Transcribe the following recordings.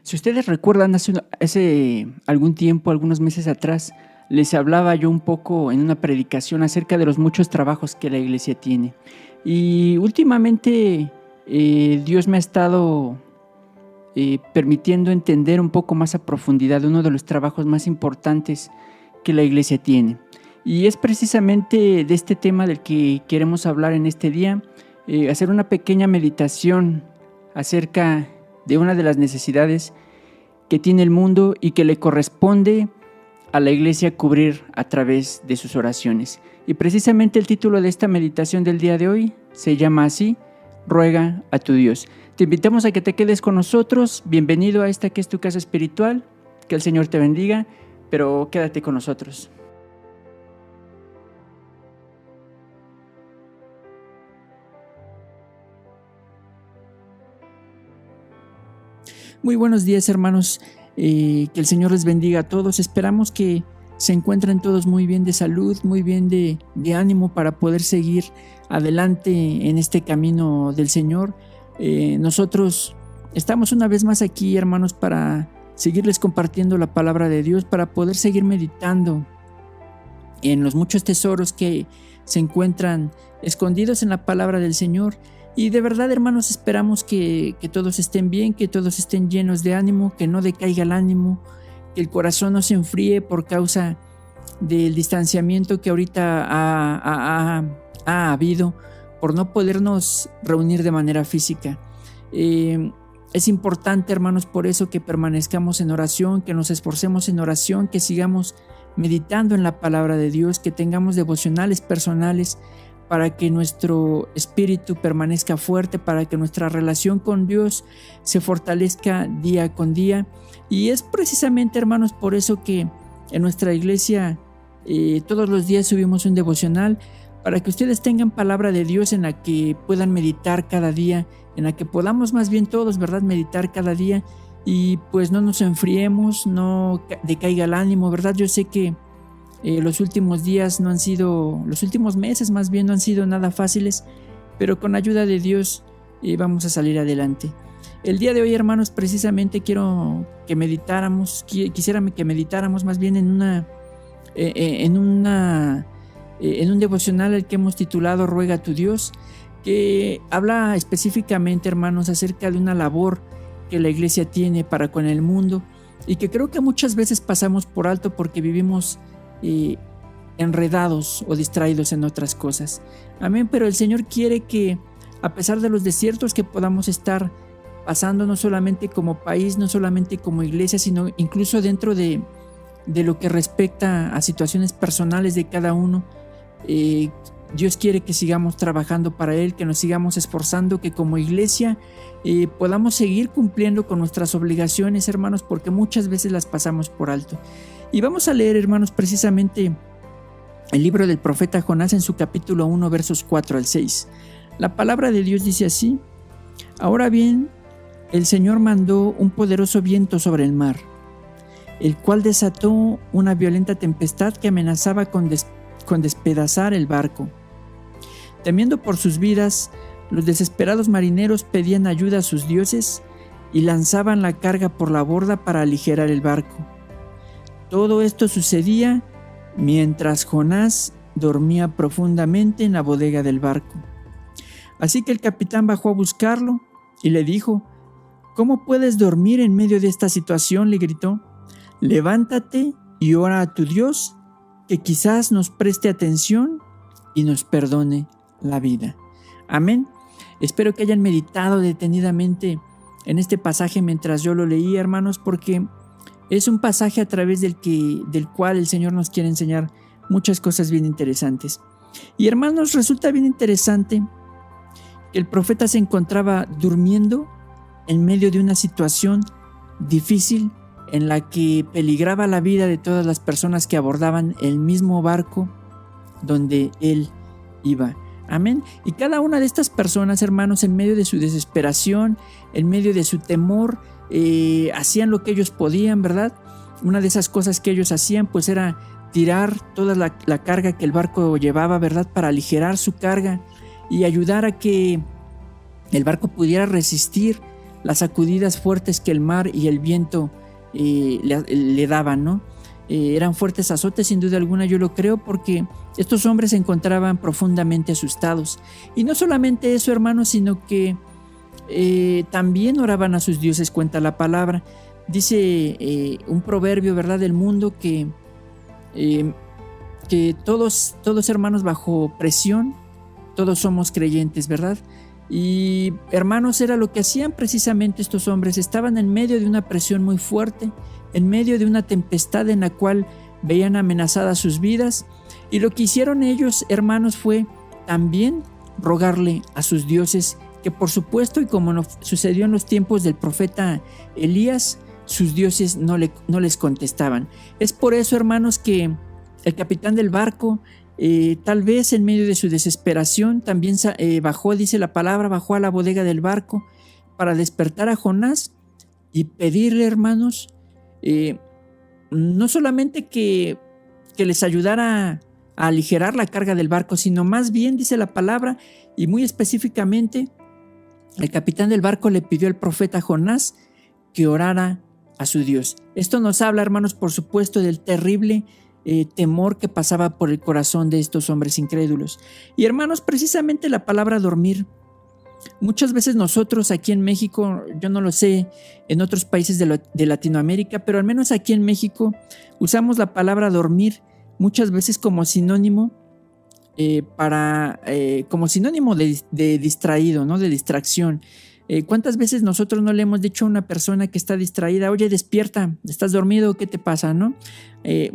Si ustedes recuerdan, hace algún tiempo, algunos meses atrás, les hablaba yo un poco en una predicación acerca de los muchos trabajos que la iglesia tiene. Y últimamente Dios me ha estado permitiendo entender un poco más a profundidad uno de los trabajos más importantes que la iglesia tiene. Y es precisamente de este tema del que queremos hablar en este día, hacer una pequeña meditación acerca de una de las necesidades que tiene el mundo y que le corresponde a la iglesia cubrir a través de sus oraciones. Y precisamente el título de esta meditación del día de hoy se llama así: Ruega a tu Dios. Te invitamos a que te quedes con nosotros. Bienvenido a esta que es tu casa espiritual. Que el Señor te bendiga, pero quédate con nosotros. Muy buenos días, hermanos. Que el Señor les bendiga a todos. Esperamos que se encuentren todos muy bien de salud, muy bien de ánimo para poder seguir adelante en este camino del Señor. Nosotros estamos una vez más aquí, hermanos, para seguirles compartiendo la palabra de Dios, para poder seguir meditando en los muchos tesoros que se encuentran escondidos en la palabra del Señor. Y de verdad, hermanos, esperamos que todos estén bien, que todos estén llenos de ánimo, que no decaiga el ánimo, que el corazón no se enfríe por causa del distanciamiento que ahorita ha habido por no podernos reunir de manera física. Es importante, hermanos, por eso que permanezcamos en oración, que nos esforcemos en oración, que sigamos meditando en la palabra de Dios, que tengamos devocionales personales para que nuestro espíritu permanezca fuerte, para que nuestra relación con Dios se fortalezca día con día. Y es precisamente, hermanos, por eso que en nuestra iglesia todos los días subimos un devocional, para que ustedes tengan palabra de Dios en la que puedan meditar cada día, en la que podamos más bien todos, ¿verdad?, meditar cada día y pues no nos enfriemos, no decaiga el ánimo, ¿verdad? Yo sé que los últimos días no han sido, los últimos meses más bien no han sido nada fáciles, pero con ayuda de Dios vamos a salir adelante. El día de hoy, hermanos, precisamente quiero que meditáramos, quisiera que meditáramos más bien en un devocional al que hemos titulado Ruega a tu Dios, que habla específicamente, hermanos, acerca de una labor que la iglesia tiene para con el mundo y que creo que muchas veces pasamos por alto porque vivimos enredados o distraídos en otras cosas. Amén. Pero el Señor quiere que, a pesar de los desiertos que podamos estar pasando, no solamente como país, no solamente como iglesia, sino incluso dentro de lo que respecta a situaciones personales de cada uno, Dios quiere que sigamos trabajando para Él, que nos sigamos esforzando, que como iglesia podamos seguir cumpliendo con nuestras obligaciones, hermanos, porque muchas veces las pasamos por alto. Y vamos a leer, hermanos, precisamente el libro del profeta Jonás en su capítulo 1, versos 4 al 6. La palabra de Dios dice así: Ahora bien, el Señor mandó un poderoso viento sobre el mar, el cual desató una violenta tempestad que amenazaba con despedazar el barco. Temiendo por sus vidas, los desesperados marineros pedían ayuda a sus dioses y lanzaban la carga por la borda para aligerar el barco. Todo esto sucedía mientras Jonás dormía profundamente en la bodega del barco. Así que el capitán bajó a buscarlo y le dijo: ¿Cómo puedes dormir en medio de esta situación?, le gritó. Levántate y ora a tu Dios, que quizás nos preste atención y nos perdone la vida. Amén. Espero que hayan meditado detenidamente en este pasaje mientras yo lo leía, hermanos, porque es un pasaje a través del cual el Señor nos quiere enseñar muchas cosas bien interesantes. Y, hermanos, resulta bien interesante que el profeta se encontraba durmiendo en medio de una situación difícil en la que peligraba la vida de todas las personas que abordaban el mismo barco donde él iba. Amén. Y cada una de estas personas, hermanos, en medio de su desesperación, en medio de su temor, hacían lo que ellos podían, ¿verdad? Una de esas cosas que ellos hacían pues era tirar toda la carga que el barco llevaba, ¿verdad?, para aligerar su carga y ayudar a que el barco pudiera resistir las sacudidas fuertes que el mar y el viento le daban, ¿no? Eran fuertes azotes, sin duda alguna, yo lo creo, porque estos hombres se encontraban profundamente asustados. Y no solamente eso, hermanos, sino que también oraban a sus dioses, cuenta la palabra. Dice un proverbio, ¿verdad?, del mundo que todos hermanos bajo presión, todos somos creyentes, ¿verdad? Y hermanos, era lo que hacían precisamente estos hombres. Estaban en medio de una presión muy fuerte, en medio de una tempestad en la cual veían amenazadas sus vidas, y lo que hicieron ellos, hermanos, fue también rogarle a sus dioses, que por supuesto, y como sucedió en los tiempos del profeta Elías, sus dioses no les contestaban. Es por eso, hermanos, que el capitán del barco, tal vez en medio de su desesperación, también bajó, dice la palabra, bajó a la bodega del barco para despertar a Jonás y pedirle, hermanos, no solamente que les ayudara a aligerar la carga del barco, sino más bien, dice la palabra, y muy específicamente, el capitán del barco le pidió al profeta Jonás que orara a su Dios. Esto nos habla, hermanos, por supuesto, del terrible temor que pasaba por el corazón de estos hombres incrédulos. Y hermanos, precisamente la palabra dormir, muchas veces nosotros aquí en México, yo no lo sé en otros países de Latinoamérica, pero al menos aquí en México usamos la palabra dormir muchas veces como sinónimo como sinónimo de distraído, ¿no?, de distracción. ¿Cuántas veces nosotros no le hemos dicho a una persona que está distraída: oye, despierta, estás dormido, ¿qué te pasa?, ¿no?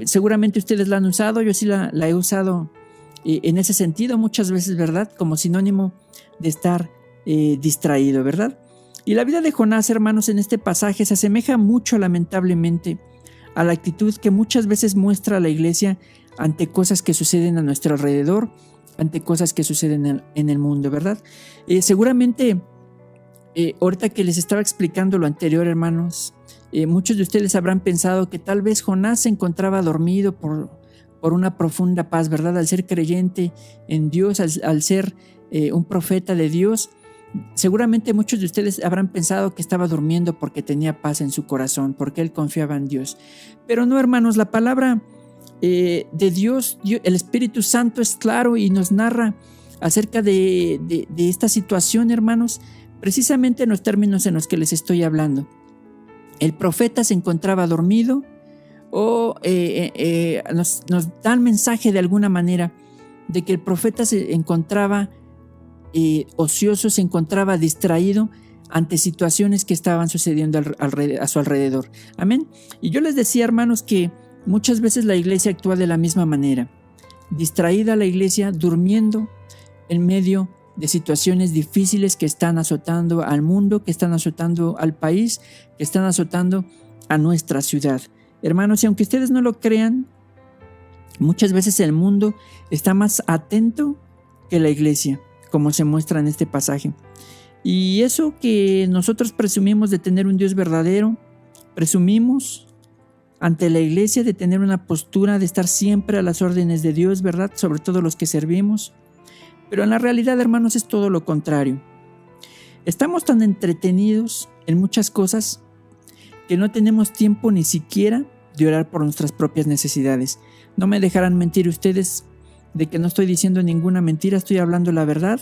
Seguramente ustedes la han usado, yo sí la he usado en ese sentido muchas veces, ¿verdad? Como sinónimo de estar distraído, ¿verdad? Y la vida de Jonás, hermanos, en este pasaje se asemeja mucho, lamentablemente, a la actitud que muchas veces muestra la iglesia ante cosas que suceden a nuestro alrededor, ante cosas que suceden en el mundo, ¿verdad? Seguramente, ahorita que les estaba explicando lo anterior, hermanos, muchos de ustedes habrán pensado que tal vez Jonás se encontraba dormido por una profunda paz, ¿verdad? Al ser creyente en Dios, al ser un profeta de Dios, seguramente muchos de ustedes habrán pensado que estaba durmiendo porque tenía paz en su corazón, porque él confiaba en Dios. Pero no, hermanos, la palabra de Dios, el Espíritu Santo es claro y nos narra acerca de esta situación, hermanos, precisamente en los términos en los que les estoy hablando. El profeta se encontraba dormido o nos dan mensaje de alguna manera de que el profeta se encontraba ocioso, se encontraba distraído ante situaciones que estaban sucediendo a su alrededor. Amén. Y yo les decía, hermanos, que muchas veces la iglesia actúa de la misma manera. Distraída la iglesia, durmiendo en medio de situaciones difíciles que están azotando al mundo, que están azotando al país, que están azotando a nuestra ciudad. Hermanos, y aunque ustedes no lo crean, muchas veces el mundo está más atento que la iglesia, como se muestra en este pasaje. Y eso que nosotros presumimos de tener un Dios verdadero, presumimos ante la iglesia de tener una postura de estar siempre a las órdenes de Dios, ¿verdad? Sobre todo los que servimos. Pero en la realidad, hermanos, es todo lo contrario. Estamos tan entretenidos en muchas cosas que no tenemos tiempo ni siquiera de orar por nuestras propias necesidades. No me dejarán mentir ustedes de que no estoy diciendo ninguna mentira, estoy hablando la verdad.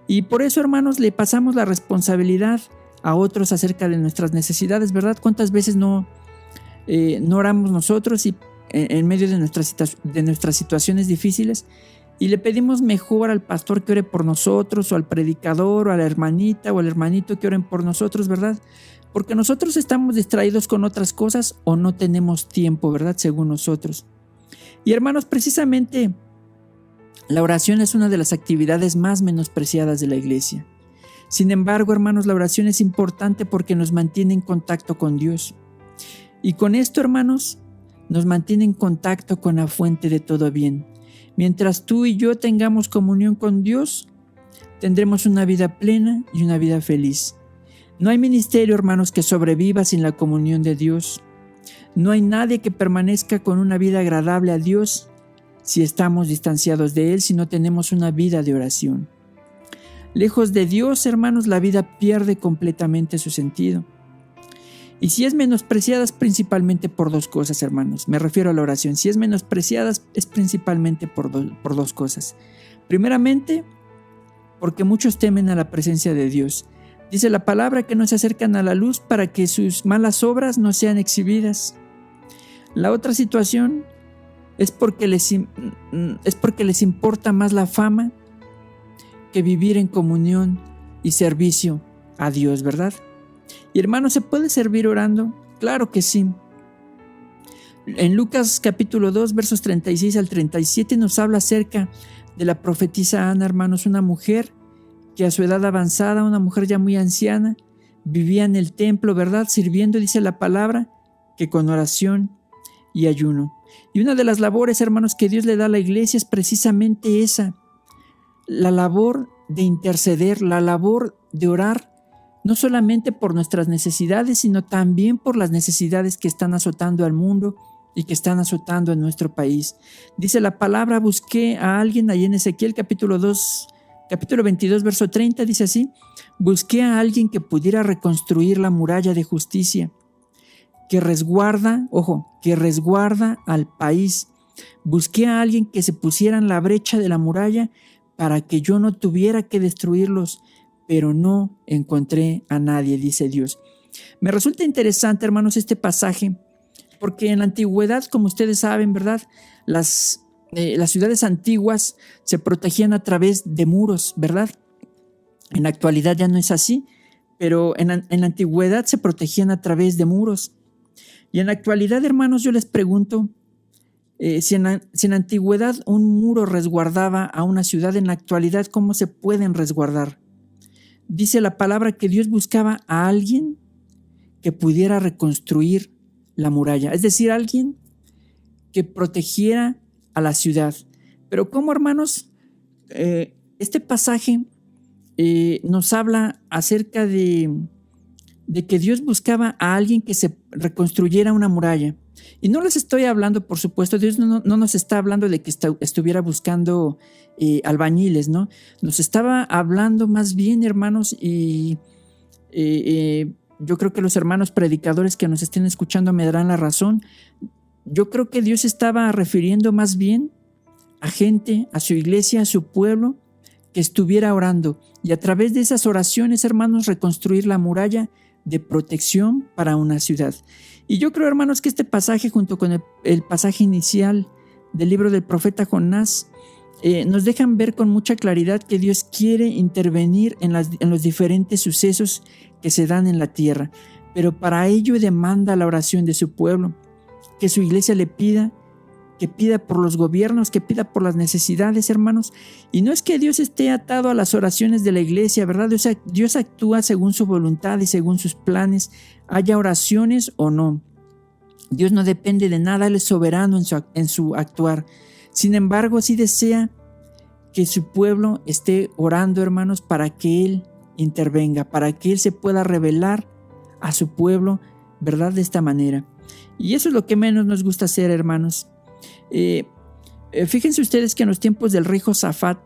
Y por eso, hermanos, le pasamos la responsabilidad a otros acerca de nuestras necesidades, ¿verdad? ¿Cuántas veces no oramos nosotros y en medio de nuestras situaciones difíciles y le pedimos mejor al pastor que ore por nosotros, o al predicador, o a la hermanita o al hermanito que oren por nosotros, ¿verdad? Porque nosotros estamos distraídos con otras cosas o no tenemos tiempo, ¿verdad? Según nosotros. Y hermanos, precisamente la oración es una de las actividades más menospreciadas de la iglesia. Sin embargo, hermanos, la oración es importante porque nos mantiene en contacto con Dios. Y con esto, hermanos, nos mantiene en contacto con la fuente de todo bien. Mientras tú y yo tengamos comunión con Dios, tendremos una vida plena y una vida feliz. No hay ministerio, hermanos, que sobreviva sin la comunión de Dios. No hay nadie que permanezca con una vida agradable a Dios si estamos distanciados de Él, si no tenemos una vida de oración. Lejos de Dios, hermanos, la vida pierde completamente su sentido. Y si es menospreciada es principalmente por dos cosas, hermanos. Me refiero a la oración. Si es menospreciada es principalmente por dos cosas. Primeramente, porque muchos temen a la presencia de Dios. Dice la palabra que no se acercan a la luz para que sus malas obras no sean exhibidas. La otra situación es porque les importa más la fama que vivir en comunión y servicio a Dios, ¿verdad? Y hermanos, ¿se puede servir orando? Claro que sí. En Lucas capítulo 2, versos 36 al 37 nos habla acerca de la profetisa Ana, hermanos, una mujer que a su edad avanzada, una mujer ya muy anciana, vivía en el templo, ¿verdad? Sirviendo, dice la palabra, que con oración y ayuno. Y una de las labores, hermanos, que Dios le da a la iglesia es precisamente esa, la labor de interceder, la labor de orar, no solamente por nuestras necesidades, sino también por las necesidades que están azotando al mundo y que están azotando en nuestro país. Dice la palabra, busqué a alguien ahí en Ezequiel capítulo 22, verso 30, dice así, busqué a alguien que pudiera reconstruir la muralla de justicia, que resguarda al país. Busqué a alguien que se pusiera en la brecha de la muralla para que yo no tuviera que destruirlos, pero no encontré a nadie, dice Dios. Me resulta interesante, hermanos, este pasaje, porque en la antigüedad, como ustedes saben, ¿verdad? Las ciudades antiguas se protegían a través de muros, ¿verdad? En la actualidad ya no es así, pero en la antigüedad se protegían a través de muros. Y en la actualidad, hermanos, yo les pregunto, si en la antigüedad un muro resguardaba a una ciudad, en la actualidad, ¿cómo se pueden resguardar? Dice la palabra que Dios buscaba a alguien que pudiera reconstruir la muralla, es decir, alguien que protegiera a la ciudad. Pero ¿cómo, hermanos? Este pasaje nos habla acerca de que Dios buscaba a alguien que se reconstruyera una muralla. Y no les estoy hablando, por supuesto, Dios no nos está hablando de que estuviera buscando albañiles, ¿no? Nos estaba hablando más bien, hermanos, y yo creo que los hermanos predicadores que nos estén escuchando me darán la razón. Yo creo que Dios estaba refiriendo más bien a gente, a su iglesia, a su pueblo, que estuviera orando. Y a través de esas oraciones, hermanos, reconstruir la muralla de protección para una ciudad. Y yo creo, hermanos, que este pasaje, junto con el pasaje inicial del libro del profeta Jonás, nos dejan ver con mucha claridad que Dios quiere intervenir en los diferentes sucesos que se dan en la tierra. Pero para ello demanda la oración de su pueblo, que su iglesia le pida, que pida por los gobiernos, que pida por las necesidades, hermanos. Y no es que Dios esté atado a las oraciones de la iglesia, ¿verdad? O sea, Dios actúa según su voluntad y según sus planes, haya oraciones o no. Dios no depende de nada, Él es soberano en su actuar. Sin embargo, sí desea que su pueblo esté orando, hermanos, para que Él intervenga, para que Él se pueda revelar a su pueblo, ¿verdad? De esta manera. Y eso es lo que menos nos gusta hacer, hermanos. Fíjense ustedes que en los tiempos del rey Josafat,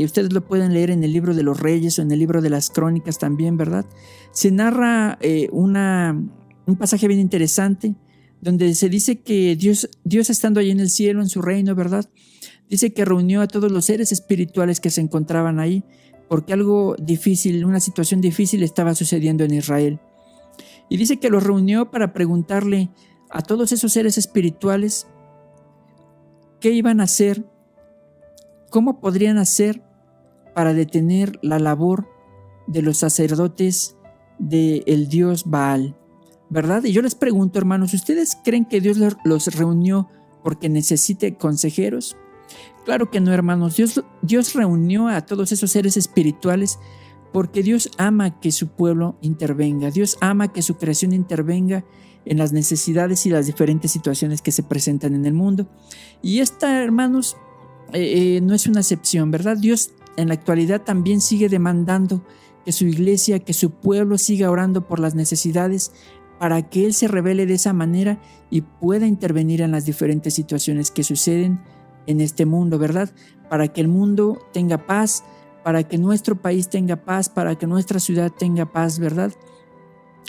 ustedes lo pueden leer en el libro de los Reyes o en el libro de las Crónicas también, ¿verdad? Se narra un pasaje bien interesante donde se dice que Dios estando allí en el cielo, en su reino, ¿verdad? Dice que reunió a todos los seres espirituales que se encontraban ahí porque algo difícil, una situación difícil estaba sucediendo en Israel. Y dice que los reunió para preguntarle a todos esos seres espirituales qué iban a hacer, cómo podrían hacer para detener la labor de los sacerdotes del dios Baal, ¿verdad? Y yo les pregunto, hermanos, ¿ustedes creen que Dios los reunió porque necesite consejeros? Claro que no, hermanos. Dios reunió a todos esos seres espirituales porque Dios ama que su pueblo intervenga. Dios ama que su creación intervenga en las necesidades y las diferentes situaciones que se presentan en el mundo. Y esta, hermanos, no es una excepción, ¿verdad? Dios en la actualidad también sigue demandando que su iglesia, que su pueblo siga orando por las necesidades para que Él se revele de esa manera y pueda intervenir en las diferentes situaciones que suceden en este mundo, ¿verdad? Para que el mundo tenga paz, para que nuestro país tenga paz, para que nuestra ciudad tenga paz, ¿verdad?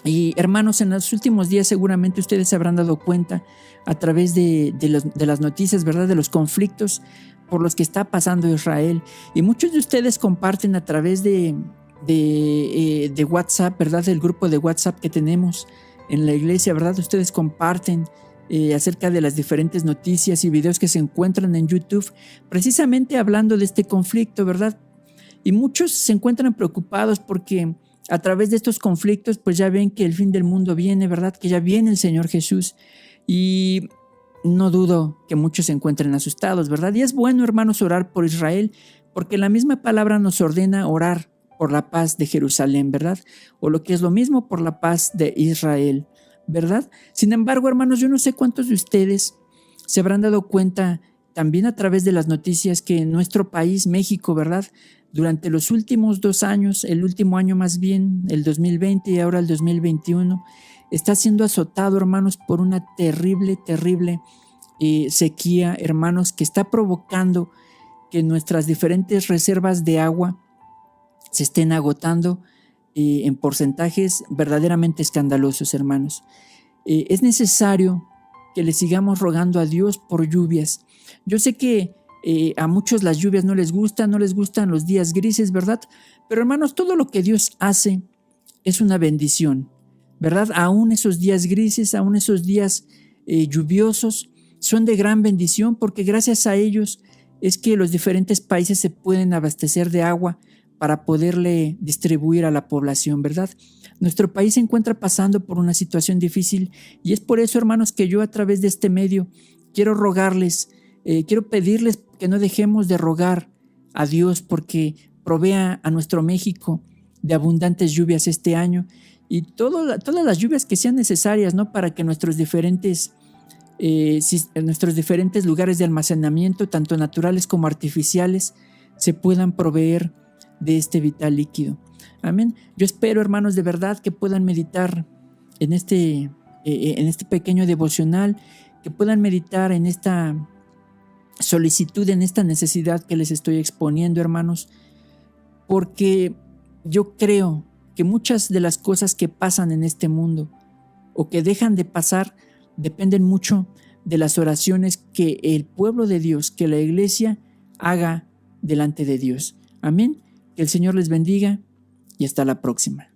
Y hermanos, en los últimos días seguramente ustedes se habrán dado cuenta a través de las noticias, ¿verdad? De los conflictos por los que está pasando Israel. Y muchos de ustedes comparten a través de WhatsApp, ¿verdad? Del grupo de WhatsApp que tenemos en la iglesia, ¿verdad? Ustedes comparten acerca de las diferentes noticias y videos que se encuentran en YouTube, precisamente hablando de este conflicto, ¿verdad? Y muchos se encuentran preocupados porque a través de estos conflictos pues ya ven que el fin del mundo viene, ¿verdad? Que ya viene el Señor Jesús, y no dudo que muchos se encuentren asustados, ¿verdad? Y es bueno, hermanos, orar por Israel, porque la misma palabra nos ordena orar por la paz de Jerusalén, ¿verdad? O lo que es lo mismo, por la paz de Israel, ¿verdad? Sin embargo, hermanos, yo no sé cuántos de ustedes se habrán dado cuenta también a través de las noticias que en nuestro país, México, ¿verdad? Durante los últimos 2 años, el último año más bien, el 2020 y ahora el 2021, está siendo azotado, hermanos, por una terrible sequía, hermanos, que está provocando que nuestras diferentes reservas de agua se estén agotando en porcentajes verdaderamente escandalosos, hermanos. Es necesario que le sigamos rogando a Dios por lluvias. Yo sé que a muchos las lluvias no les gustan los días grises, ¿verdad? Pero hermanos, todo lo que Dios hace es una bendición, ¿verdad? Aún esos días grises, aún esos días lluviosos, son de gran bendición, porque gracias a ellos es que los diferentes países se pueden abastecer de agua para poderle distribuir a la población, ¿verdad? Nuestro país se encuentra pasando por una situación difícil, y es por eso, hermanos, que yo a través de este medio quiero rogarles, quiero pedirles que no dejemos de rogar a Dios porque provea a nuestro México de abundantes lluvias este año, y todas las lluvias que sean necesarias, ¿no? Para que nuestros diferentes lugares de almacenamiento, tanto naturales como artificiales, se puedan proveer de este vital líquido. Amén. Yo espero, hermanos, de verdad que puedan meditar en este pequeño devocional, que puedan meditar en esta solicitud, en esta necesidad que les estoy exponiendo, hermanos, porque yo creo que muchas de las cosas que pasan en este mundo o que dejan de pasar dependen mucho de las oraciones que el pueblo de Dios, que la iglesia haga delante de Dios. Amén. Que el Señor les bendiga y hasta la próxima.